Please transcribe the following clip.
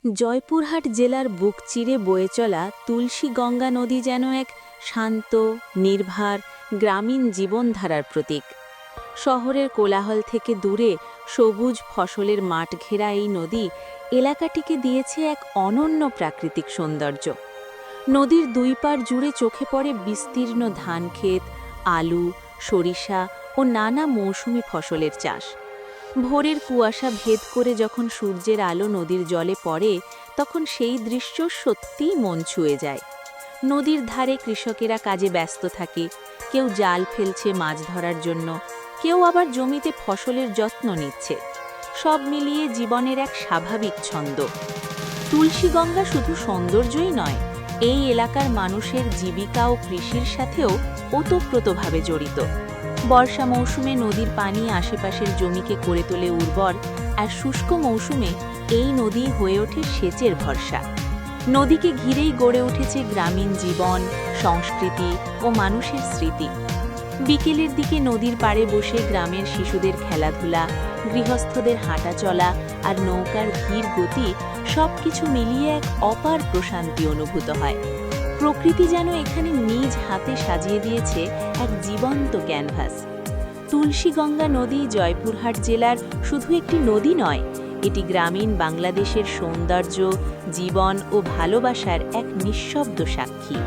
জয়পুরহাট জেলার বুক চিরে বয়ে চলা তুলসী গঙ্গা নদী যেন এক শান্ত, নির্ভার, গ্রামীণ জীবনধারার প্রতীক। শহরের কোলাহল থেকে দূরে সবুজ ফসলের মাঠ ঘেরা এই নদী এলাকাটিকে দিয়েছে এক অনন্য প্রাকৃতিক সৌন্দর্য। নদীর দুই পার জুড়ে চোখে পড়ে বিস্তীর্ণ ধানক্ষেত, আলু, সরিষা ও নানা মৌসুমি ফসলের চাষ। ভোরের কুয়াশা ভেদ করে যখন সূর্যের আলো নদীর জলে পড়ে, তখন সেই দৃশ্য সত্যিই মন ছুঁয়ে যায়। নদীর ধারে কৃষকেরা কাজে ব্যস্ত থাকে, কেউ জাল ফেলছে মাছ ধরার জন্য, কেউ আবার জমিতে ফসলের যত্ন নিচ্ছে। সব মিলিয়ে জীবনের এক স্বাভাবিক ছন্দ। তুলসীগঙ্গা শুধু সৌন্দর্যই নয়, এই এলাকার মানুষের জীবিকা ও কৃষির সাথেও ওতপ্রোতভাবে জড়িত। বর্ষা মৌসুমে নদীর পানি আশেপাশের জমিকে করে তোলে উর্বর, আর শুষ্ক মৌসুমে এই নদী হয়ে ওঠে সেচের ভরসা। নদীকে ঘিরেই গড়ে উঠেছে গ্রামীণ জীবন, সংস্কৃতি ও মানুষের স্মৃতি। বিকেলের দিকে নদীর পাড়ে বসে গ্রামের শিশুদের খেলাধুলা, গৃহস্থদের হাঁটা চলা আর নৌকার ধীর গতি সবকিছু মিলিয়ে এক অপার প্রশান্তি অনুভূত হয়। প্রকৃতি যেন এখানে নিজ হাতে সাজিয়ে দিয়েছে এক জীবন্ত ক্যানভাস। তুলসীগঙ্গা নদী জয়পুরহাট জেলার শুধু একটি নদী নয়, এটি গ্রামীণ বাংলাদেশের সৌন্দর্য, জীবন ও ভালোবাসার এক নিঃশব্দ সাক্ষী।